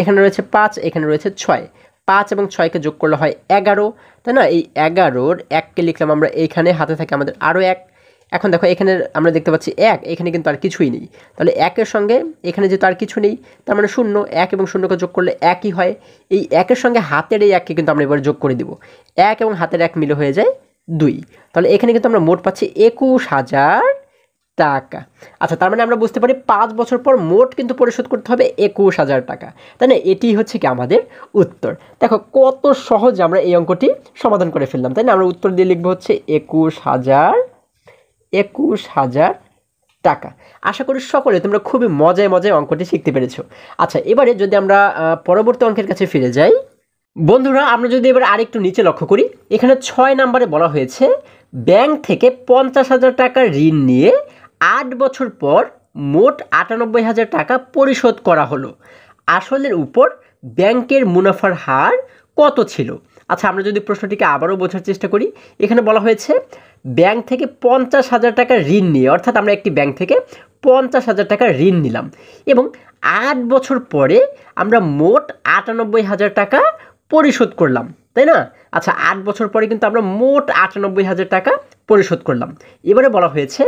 এখানে রয়েছে 5, এখানে রয়েছে 6। 5 এবং 6কে যোগ করলে হয় 11, তাই না? এই 11-র 1কে লিখলাম আমরা এইখানে, হাতে থাকে আমাদের আরও 1। এখন দেখো এখানে আমরা দেখতে পাচ্ছি 1, এখানে কিন্তু আর কিছুই নেই। তাহলে 1-এর সঙ্গে এখানে যেহেতু আর কিছু নেই, তার মানে 0। 1 এবং 0কে যোগ করলে 1ই হয়। এই 1-এর সঙ্গে হাতের এই 1কে কিন্তু আমরা এবার যোগ করে দিব। 1 এবং হাতের 1 মিলে হয়ে যায় 2। তাহলে এখানে কিন্তু আমরা মোট পাচ্ছি 21,000 টাকা। আচ্ছা, তার মানে আমরা বুঝতে পারি 5 বছর পর মোট কিন্তু পরিশোধ করতে হবে 21,000 টাকা, তাই না? এটি হচ্ছে কি আমাদের উত্তর। দেখো কত সহজ আমরা এই অঙ্কটি সমাধান করে ফেললাম, তাই না? আমরা উত্তর দিয়ে লিখবো হচ্ছে 21,000 টাকা। আশা করি সকলে তোমরা খুবই মজায় মজায় অঙ্কটি শিখতে পেরেছো। আচ্ছা, এবারে যদি আমরা পরবর্তী অঙ্কের কাছে ফিরে যাই, বন্ধুরা আমরা যদি এবার আরেকটু নিচে লক্ষ্য করি, এখানে 6 নম্বরে বলা হয়েছে ব্যাংক থেকে 50,000 টাকা ঋণ নিয়ে 8 বছর পর মোট 98,000 টাকা পরিশোধ করা হলো। আসলের উপর ব্যাংকের মুনাফার হার কত ছিল? আচ্ছা, আমরা যদি প্রশ্নটিকে আবারও বোঝার চেষ্টা করি, এখানে বলা হয়েছে ব্যাংক থেকে 50,000 টাকা ঋণ নিয়ে, অর্থাৎ আমরা একটি ব্যাংক থেকে 50,000 টাকা ঋণ নিলাম এবং 8 বছর পরে আমরা মোট 98,000 টাকা পরিশোধ করলাম, তাই না? আচ্ছা, 8 বছর পরে কিন্তু আমরা মোট 98,000 টাকা পরিশোধ করলাম। এবারে বলা হয়েছে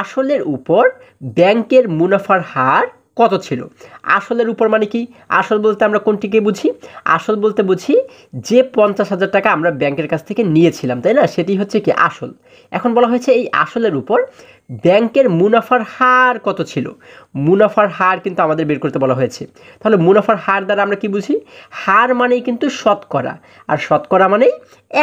আসলের উপর ব্যাংকের মুনাফার হার কত ছিল? আসলের উপর মানে কি? আসল বলতে আমরা কোনটিকে বুঝি? আসল বলতে বুঝি যে 50,000 টাকা আমরা ব্যাংকের কাছ থেকে নিয়েছিলাম, তাই না? সেটি হচ্ছে কি আসল। এখন বলা হয়েছে এই আসলের উপর ব্যাংকের মুনাফার হার কত ছিল? মুনাফার হার কিন্তু আমাদের বের করতে বলা হয়েছে। তাহলে মুনাফার হার দ্বারা আমরা কি বুঝি? হার মানেই কিন্তু শতকরা, আর শতকরা মানেই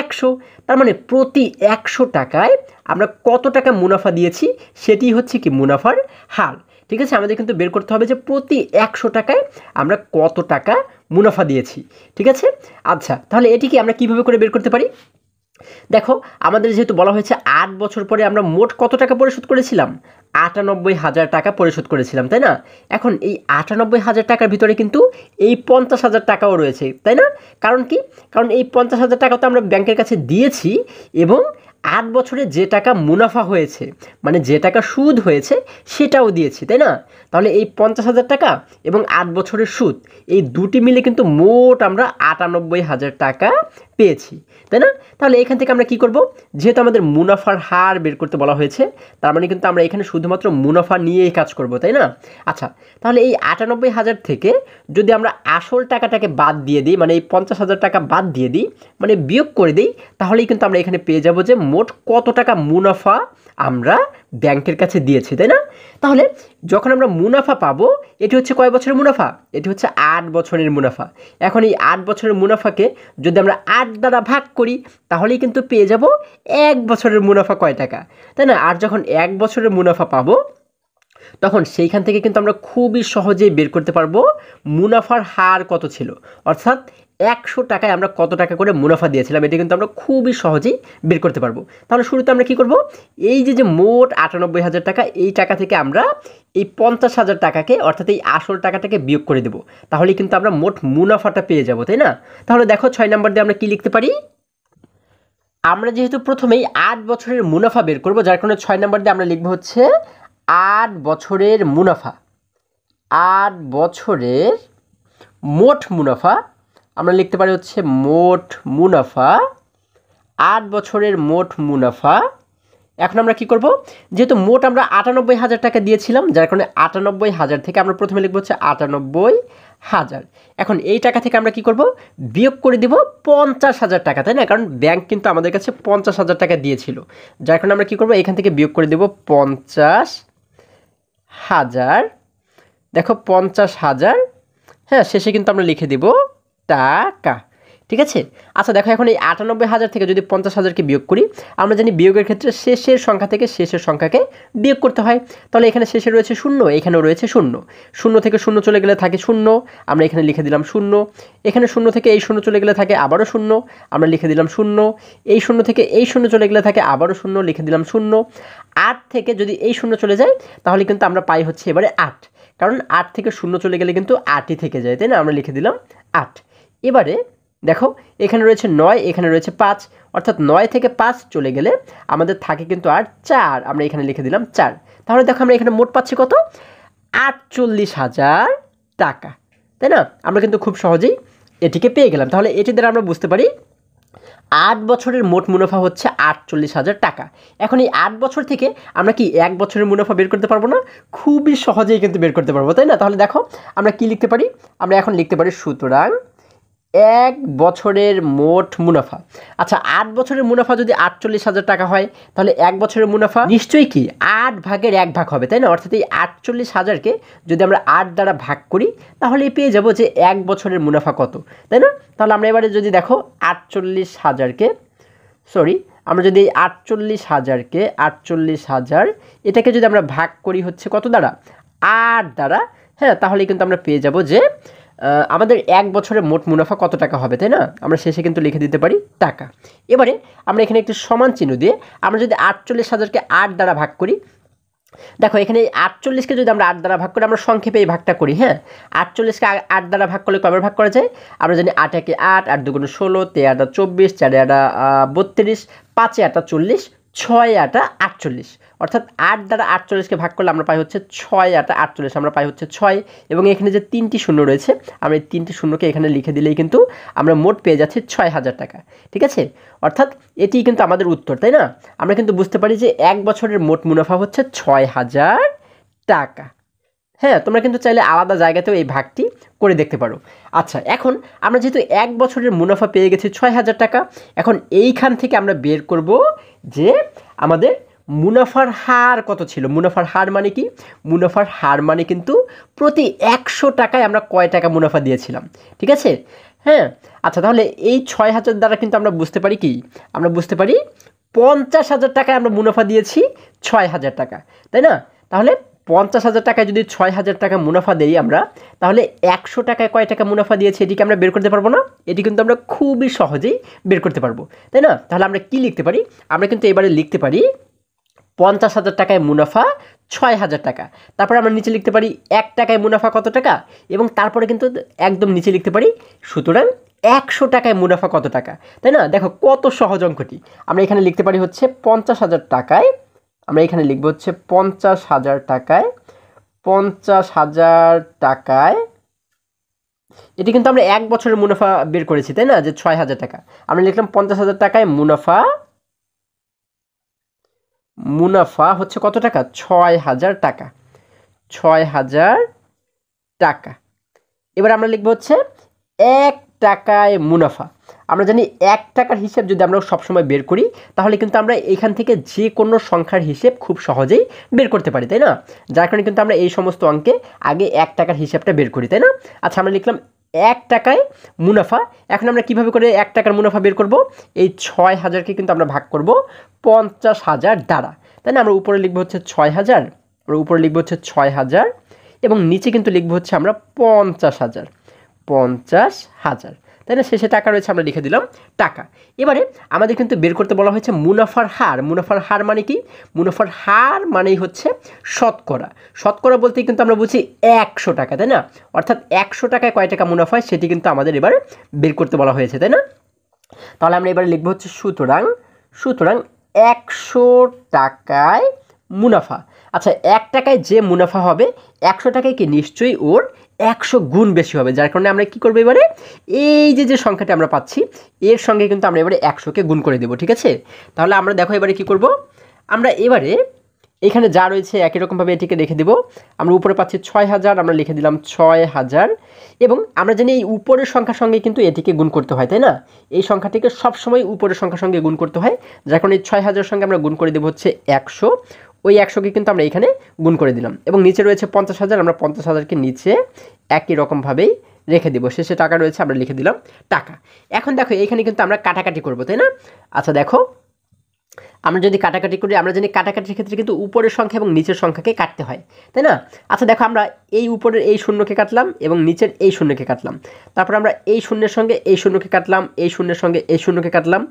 100। তার মানে প্রতি 100 টাকায় আমরা কত টাকা মুনাফা দিয়েছি সেটি হচ্ছে কি মুনাফার হার। ঠিক আছে, আমাদের কিন্তু বের করতে হবে যে প্রতি 100 টাকায় আমরা কত টাকা মুনাফা দিয়েছি। ঠিক আছে, আচ্ছা তাহলে এটি কি আমরা কিভাবে করে বের করতে পারি? দেখো আমাদের যেহেতু বলা হয়েছে 8 বছর পরে আমরা মোট কত টাকা পরিশোধ করেছিলাম? 98,000 টাকা পরিশোধ করেছিলাম, তাই না? এখন এই 98,000 টাকার ভিতরে কিন্তু এই 50,000 টাকাও রয়েছে, তাই না? কারণ কি? কারণ এই 50,000 টাকা তো আমরা ব্যাংকের কাছে দিয়েছি এবং 8 বছরে যে টাকা মুনাফা হয়েছে, মানে যে টাকা সুদ হয়েছে সেটাও দিয়েছি, তাই না? তাহলে এই 50,000 টাকা এবং 8 বছরের সুদ, এই দুটি মিলে কিন্তু মোট আমরা 98,000 টাকা পেয়েছি, তাই না? তাহলে এখান থেকে আমরা কি করব? যেহেতু আমাদের মুনাফার হার বের করতে বলা হয়েছে, তার মানে কিন্তু আমরা এখানে শুধুমাত্র মুনাফা নিয়েই কাজ করব, তাই না? আচ্ছা, তাহলে এই 98,000 থেকে যদি আমরা আসল টাকাটাকে বাদ দিয়ে দিই, মানে এই 50,000 টাকা বাদ দিয়ে দিই, মানে বিয়োগ করে দিই, তাহলেই কিন্তু আমরা এখানে পেয়ে যাব যে মোট কত টাকা মুনাফা আমরা ব্যাংকের কাছে দিয়েছি, তাই না? তাহলে যখন আমরা মুনাফা পাবো, এটি হচ্ছে কয় বছরের মুনাফা? এটি হচ্ছে 8 বছরের মুনাফা। এখন এই 8 বছরের মুনাফাকে যদি আমরা 8 দ্বারা ভাগ করি, তাহলেই কিন্তু পেয়ে যাব 1 বছরের মুনাফা কয় টাকা, তাই না? আর যখন 1 বছরের মুনাফা পাবো, তখন সেইখান থেকে কিন্তু আমরা খুবই সহজেই বের করতে পারবো মুনাফার হার কত ছিল, অর্থাৎ 100 টাকায় আমরা কত টাকা করে মুনাফা দিয়েছিলাম, এটা কিন্তু আমরা খুবই সহজেই বের করতে পারবো। তাহলে শুরুতে আমরা কি করব? এই যে মোট 98,000 টাকা, এই টাকা থেকে আমরা এই 50,000 টাকাকে, অর্থাৎ এই আসল টাকাটাকে বিয়োগ করে দেব, তাহলেই কিন্তু আমরা মোট মুনাফাটা পেয়ে যাব, তাই না? তাহলে দেখো 6 নম্বর দিয়ে আমরা কি লিখতে পারি? আমরা যেহেতু প্রথমেই 8 বছরের মুনাফা বের করব, যার কারণে 6 নম্বর দিয়ে আমরা লিখব হচ্ছে 8 বছরের মুনাফা। 8 বছরের মোট মুনাফা আমরা লিখতে পারি হচ্ছে মোট মুনাফা, 8 বছরের মোট মুনাফা। এখন আমরা কি করব? যেহেতু মোট আমরা 98,000 টাকা দিয়েছিলাম, যার কারণে 98,000 থেকে আমরা প্রথমে লিখব হচ্ছে 98,000। এখন এই টাকা থেকে আমরা কি করব? বিয়োগ করে দিব 50,000 টাকা, তাই না? কারণ ব্যাংক কিন্তু আমাদের কাছে 50,000 টাকা দিয়েছিল, যার কারণে আমরা কি করব? এখান থেকে বিয়োগ করে দেব 50,000। দেখো 50,000, হ্যাঁ, শেষে কিন্তু আমরা লিখে দেব টাকা। ঠিক আছে। আচ্ছা দেখো এখন এই ৯৮,০০০ থেকে যদি ৫০,০০০কে বিয়োগ করি, আমরা জানি বিয়োগের ক্ষেত্রে শেষের সংখ্যা থেকে শেষের সংখ্যাকে বিয়োগ করতে হয়। তাহলে এখানে শেষে রয়েছে ০, এখানেও রয়েছে ০। ০ থেকে ০ চলে গেলে থাকে ০, আমরা এখানে লিখে দিলাম ০। এখানে ০ থেকে এই ০ চলে গেলে থাকে আবারও ০, আমরা লিখে দিলাম ০। এই ০ থেকে এই ০ চলে গেলে থাকে আবারও ০, লিখে দিলাম ০। ৮ থেকে যদি এই ০ চলে যায় তাহলে কিন্তু আমরা পাই হচ্ছে এবারে ৮, কারণ ৮ থেকে ০ চলে গেলে কিন্তু ৮ই থেকে যায়, তাই না? আমরা লিখে দিলাম ৮। এবারে দেখো এখানে রয়েছে ৯, এখানে রয়েছে ৫, অর্থাৎ ৯ থেকে ৫ চলে গেলে আমাদের থাকে কিন্তু আর ৪, আমরা এখানে লিখে দিলাম ৪। তাহলে দেখো আমরা এখানে মোট পাচ্ছি কত? ৪৮,০০০ টাকা, তাই না? আমরা কিন্তু খুব সহজেই এটিকে পেয়ে গেলাম। তাহলে এটি দ্বারা আমরা বুঝতে পারি ৮ বছরের মোট মুনাফা হচ্ছে ৪৮,০০০ টাকা। এখন এই ৮ বছর থেকে আমরা কি ১ বছরের মুনাফা বের করতে পারবো না? খুবই সহজেই কিন্তু বের করতে পারবো, তাই না? তাহলে দেখো আমরা কি লিখতে পারি? আমরা এখন লিখতে পারি সুতরাং ১ বছরের মোট মুনাফা। আচ্ছা ৮ বছরের মুনাফা যদি ৪৮,০০০ টাকা হয় তাহলে ১ বছরের মুনাফা নিশ্চয়ই কি ৮ ভাগের ১ ভাগ হবে, তাই না? অর্থাৎ এই ৪৮,০০০কে যদি আমরা ৮ দ্বারা ভাগ করি তাহলেই পেয়ে যাব যে ১ বছরের মুনাফা কত, তাই না? তাহলে আমরা এবারে যদি দেখো ৪৮,০০০কে আমরা যদি এই ৪৮,০০০ এটাকে যদি আমরা ভাগ করি হচ্ছে কত দ্বারা? ৮ দ্বারা, হ্যাঁ, তাহলে কিন্তু আমরা পেয়ে যাব যে আমাদের ১ বছরের মোট মুনাফা কত টাকা হবে, তাই না? আমরা শেষে কিন্তু লিখে দিতে পারি টাকা। এবারে আমরা এখানে একটি সমান চিহ্ন দিয়ে আমরা যদি ৪৮,০০০কে ৮ দ্বারা ভাগ করি, দেখো এখানে ৪৮কে যদি আমরা ৮ দ্বারা ভাগ করি, আমরা সংক্ষেপে এই ভাগটা করি, হ্যাঁ। ৪৮কে ৮ দ্বারা ভাগ করলে কয়বার ভাগ করা যায়? আমরা জানি ৮ একে ৮, ৮ দুগুণে ১৬, ৩ আটা ২৪, ৪ আটা ৩২, ৫ আটা ৪০, ৬ আটা ৪৮, অর্থাৎ ৮ দ্বারা ৪৮কে ভাগ করলে আমরা পাই হচ্ছে ৬ আটা ৪৮, আমরা পাই হচ্ছে ৬। এবং এখানে যে ৩টি শূন্য রয়েছে, আমরা এই ৩টি শূন্যকে এখানে লিখে দিলেই কিন্তু আমরা মোট পেয়ে যাচ্ছি ৬,০০০ টাকা। ঠিক আছে, অর্থাৎ এটিই কিন্তু আমাদের উত্তর, তাই না? আমরা কিন্তু বুঝতে পারি যে ১ বছরের মোট মুনাফা হচ্ছে ৬,০০০ টাকা। হ্যাঁ, তোমরা কিন্তু চাইলে আলাদা জায়গাতেও এই ভাগটি করে দেখতে পারো। আচ্ছা এখন আমরা যেহেতু ১ বছরের মুনাফা পেয়ে গেছি ৬,০০০ টাকা, এখন এইখান থেকে আমরা বের করব যে আমাদের মুনাফার হার কত ছিল। মুনাফার হার মানে কি? মুনাফার হার মানে কিন্তু প্রতি ১০০ টাকায় আমরা কয় টাকা মুনাফা দিয়েছিলাম। ঠিক আছে, হ্যাঁ। আচ্ছা তাহলে এই ৬,০০০ দ্বারা কিন্তু আমরা বুঝতে পারি কি? আমরা বুঝতে পারি ৫০,০০০ টাকায় আমরা মুনাফা দিয়েছি ৬,০০০ টাকা, তাই না? তাহলে ৫০,০০০ টাকায় যদি ৬,০০০ টাকা মুনাফা দেই আমরা, তাহলে ১০০ টাকায় কয় টাকা মুনাফা দিয়েছি এটিকে আমরা বের করতে পারবো না? এটি কিন্তু আমরা খুবই সহজেই বের করতে পারবো, তাই না? তাহলে আমরা কি লিখতে পারি? আমরা কিন্তু এবারে লিখতে পারি ৫০,০০০ টাকায় মুনাফা ৬,০০০ টাকা। তারপরে আমরা নিচে লিখতে পারি ১ টাকায় মুনাফা কত টাকা, এবং তারপরে কিন্তু একদম নিচে লিখতে পারি সুতরাং ১০০ টাকায় মুনাফা কত টাকা, তাই না? দেখো কত সহজ অঙ্কটি। আমরা এখানে লিখতে পারি হচ্ছে ৫০,০০০ টাকায়, আমরা এখানে লিখবো হচ্ছে ৫০,০০০ টাকায়, ৫০,০০০ টাকায়, এটি কিন্তু আমরা ১ বছরের মুনাফা বের করেছি, তাই না? যে ৬,০০০ টাকা। আমরা লিখলাম ৫০,০০০ টাকায় মুনাফা হচ্ছে কত টাকা? ৬,০০০ টাকা, ৬,০০০ টাকা। এবার আমরা লিখবো হচ্ছে ১ টাকায় মুনাফা। আমরা জানি ১ টাকার হিসেব যদি আমরা সবসময় বের করি তাহলে কিন্তু আমরা এখান থেকে যে কোনো সংখ্যার হিসেব খুব সহজেই বের করতে পারি, তাই না? যার কারণে কিন্তু আমরা এই সমস্ত অঙ্কে আগে ১ টাকার হিসাবটা বের করি, তাই না? আচ্ছা আমরা লিখলাম ১ টাকায় মুনাফা। এখন আমরা কিভাবে করে ১ টাকার মুনাফা বের করব? এই ৬,০০০কে কিন্তু আমরা ভাগ করব ৫০,০০০ দ্বারা, তাই না? আমরা উপরে লিখবো হচ্ছে ৬,০০০, আমরা উপরে লিখবো হচ্ছে ৬,০০০, এবং নিচে কিন্তু লিখবো হচ্ছে আমরা ৫০,০০০, ৫০,০০০, তাই না? শেষে টাকা রয়েছে, আমরা লিখে দিলাম টাকা। এবারে আমাদের কিন্তু বের করতে বলা হয়েছে মুনাফার হার। মুনাফার হার মানে কি? মুনাফার হার মানেই হচ্ছে শতকরা। শতকরা বলতে কিন্তু আমরা বুঝি ১০০ টাকা, তাই না? অর্থাৎ ১০০ টাকায় কয় টাকা মুনাফা হয় সেটি কিন্তু আমাদের এবার বের করতে বলা হয়েছে, তাই না? তাহলে আমরা এবারে লিখবো হচ্ছে সুতরাং ১০০ টাকায় মুনাফা। আচ্ছা ১ টাকায় যে মুনাফা হবে ১০০ টাকায় কি নিশ্চয়ই ওর ১০০ গুণ বেশি হবে, যার কারণে আমরা কি করবো এবারে এই যে সংখ্যাটা আমরা পাচ্ছি এর সঙ্গে কিন্তু আমরা এবারে ১০০কে গুণ করে দেবো। ঠিক আছে, তাহলে আমরা দেখো এবারে কি করব? আমরা এবারে এখানে যা রয়েছে একই রকমভাবে এটিকে রেখে দেবো। আমরা উপরে পাচ্ছি ৬,০০০, আমরা লিখে দিলাম ৬,০০০, এবং আমরা জানি এই উপরের সংখ্যার সঙ্গে কিন্তু এটিকে গুণ করতে হয়, তাই না? এই সংখ্যাটিকে সবসময় উপরের সংখ্যার সঙ্গে গুণ করতে হয়, যার কারণে এই ৬,০০০ সঙ্গে আমরা গুণ করে দেবো হচ্ছে ১০০। ওই ১০০কে কিন্তু আমরা এখানে গুণ করে দিলাম, এবং নিচে রয়েছে ৫০,০০০, আমরা ৫০,০০০কে নিচে একই রকমভাবেই রেখে দিব, শেষে টাকা রয়েছে আমরা লিখে দিলাম টাকা। এখন দেখো এখানে কিন্তু আমরা কাটাকাটি করবো, তাই না? আচ্ছা দেখো, আমরা যদি কাটাকাটি করি, আমরা জানি কাটাকাটির ক্ষেত্রে কিন্তু উপরের সংখ্যা এবং নিচের সংখ্যাকে কাটতে হয়, তাই না? আচ্ছা দেখো, আমরা এই উপরের এই শূন্যকে কাটলাম এবং নিচের এই শূন্যকে কাটলাম, তারপর আমরা এই শূন্যের সঙ্গে এই শূন্যকে কাটলাম, এই শূন্যের সঙ্গে এই শূন্যকে কাটলাম,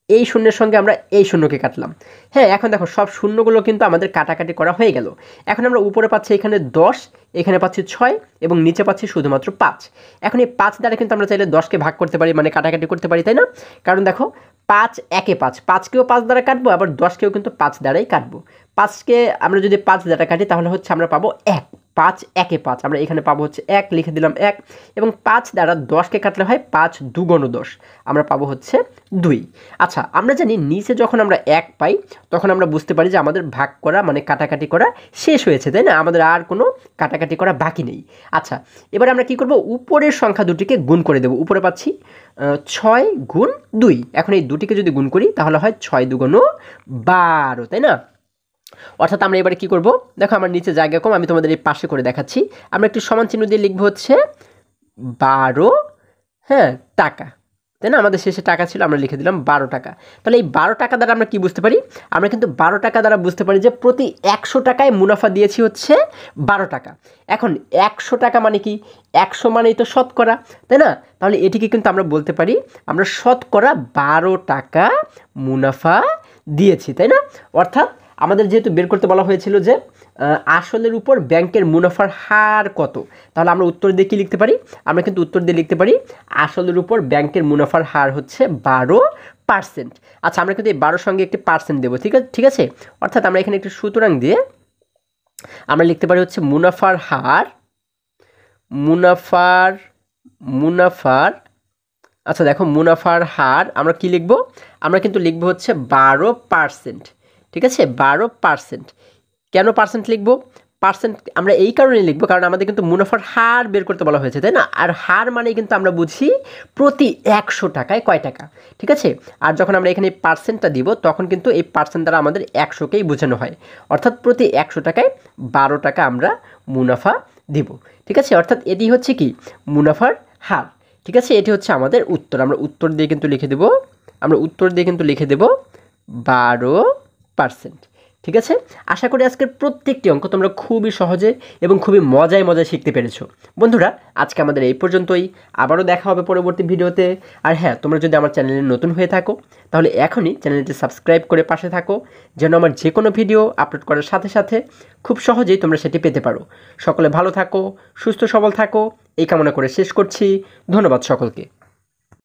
এই শূন্যের সঙ্গে আমরা এই শূন্যকে কাটলাম। হ্যাঁ, এখন দেখো সব শূন্যগুলো কিন্তু আমাদের কাটাকাটি করা হয়ে গেল। এখন আমরা উপরে পাচ্ছি এখানে 10, এখানে পাচ্ছি 6 এবং নিচে পাচ্ছি শুধুমাত্র 5। এখন এই 5 দ্বারা কিন্তু আমরা চাইলে 10কে ভাগ করতে পারি, মানে কাটাকাটি করতে পারি, তাই না? কারণ দেখো 5 একে 5, 5কেও 5 দ্বারা কাটবো, আবার 10কেও কিন্তু 5 দ্বারাই কাটবো। 5কে আমরা যদি 5 দ্বারা কাটি তাহলে হচ্ছে আমরা পাবো 1, 5 একে 5, আমরা এখানে পাবো হচ্ছে 1, লিখে দিলাম 1, এবং 5 দ্বারা 10কে কাটলে হয় 5 দুগুণ 10, আমরা পাবো হচ্ছে 2। আচ্ছা, আমরা জানি নিচে যখন আমরা 1 পাই তখন আমরা বুঝতে পারি যে আমাদের ভাগ করা মানে কাটাকাটি করা শেষ হয়েছে, তাই না? আমাদের আর কোনো কাটাকাটি করা বাকি নেই। আচ্ছা, এবার আমরা কি করব, উপরের সংখ্যা দুটিকে গুণ করে দেব। উপরে পাচ্ছি 6 গুণ 2, এখন এই দুটিকে যদি গুণ করি তাহলে হয় 6 দুগুণ 12, তাই না? অর্থাৎ আমরা এবারে কি করব, দেখো আমার নিচে জায়গা কম, আমি তোমাদের এই পাশে করে দেখাচ্ছি। আমরা একটু সমান চিহ্ন দিয়ে লিখবো হচ্ছে 12, হ্যাঁ, টাকা, তাই না? আমাদের শেষে টাকা ছিল, আমরা লিখে দিলাম 12 টাকা। তাহলে এই 12 টাকা দ্বারা আমরা কি বুঝতে পারি? আমরা কিন্তু 12 টাকা দ্বারা বুঝতে পারি যে প্রতি 100 টাকায় মুনাফা দিয়েছি হচ্ছে 12 টাকা। এখন 100 টাকা মানে কি? 100 মানেই তো শতকরা, তাই না? তাহলে এটিকে কিন্তু আমরা বলতে পারি আমরা শতকরা 12 টাকা মুনাফা দিয়েছি, তাই না? অর্থাৎ আমাদের যেহেতু বের করতে বলা হয়েছিল যে আসলের উপর ব্যাংকের মুনাফার হার কত, তাহলে আমরা উত্তর দিয়ে কী লিখতে পারি? আমরা কিন্তু উত্তর দিয়ে লিখতে পারি আসলের উপর ব্যাংকের মুনাফার হার হচ্ছে 12%। আচ্ছা, আমরা কিন্তু এই 12 সঙ্গে একটি পার্সেন্ট দেবো, ঠিক আছে? অর্থাৎ আমরা এখানে একটি সুতরাং দিয়ে আমরা লিখতে পারি হচ্ছে মুনাফার হার, মুনাফার আচ্ছা দেখো, মুনাফার হার আমরা কি লিখব? আমরা কিন্তু লিখব হচ্ছে 12%, ঠিক আছে? 12%। কেন পার্সেন্ট লিখব? পার্সেন্ট আমরা এই কারণে লিখব কারণ আমাদের কিন্তু মুনাফার হার বের করতে বলা হয়েছে, তাই না? আর হার মানেই কিন্তু আমরা বুঝি প্রতি 100 টাকায় কয় টাকা, ঠিক আছে? আর যখন আমরা এখানে পার্সেন্টটা দিব তখন কিন্তু এই পার্সেন্ট দ্বারা আমাদের 100কেই বোঝানো হয়, অর্থাৎ প্রতি 100 টাকায় 12 টাকা আমরা মুনাফা দিব, ঠিক আছে? অর্থাৎ এটি হচ্ছে কি মুনাফার হার, ঠিক আছে? এটি হচ্ছে আমাদের উত্তর। আমরা উত্তর দিয়ে কিন্তু লিখে দেব 12%, ঠিক আছে? আশা করি আজকের প্রত্যেকটি অঙ্ক তোমরা খুবই সহজে এবং খুবই মজায় শিখতে পেরেছো। বন্ধুরা, আজকে আমাদের এই পর্যন্তই, আবারও দেখা হবে পরবর্তী ভিডিওতে। আর হ্যাঁ, তোমরা যদি আমার চ্যানেলে নতুন হয়ে থাকো তাহলে এখনই চ্যানেলটি সাবস্ক্রাইব করে পাশে থাকো, যেন আমার যে কোনো ভিডিও আপলোড করার সাথে সাথে খুব সহজেই তোমরা সেটি পেতে পারো। সকলে ভালো থাকো, সুস্থ সবল থাকো, এই কামনা করে শেষ করছি। ধন্যবাদ সকলকে।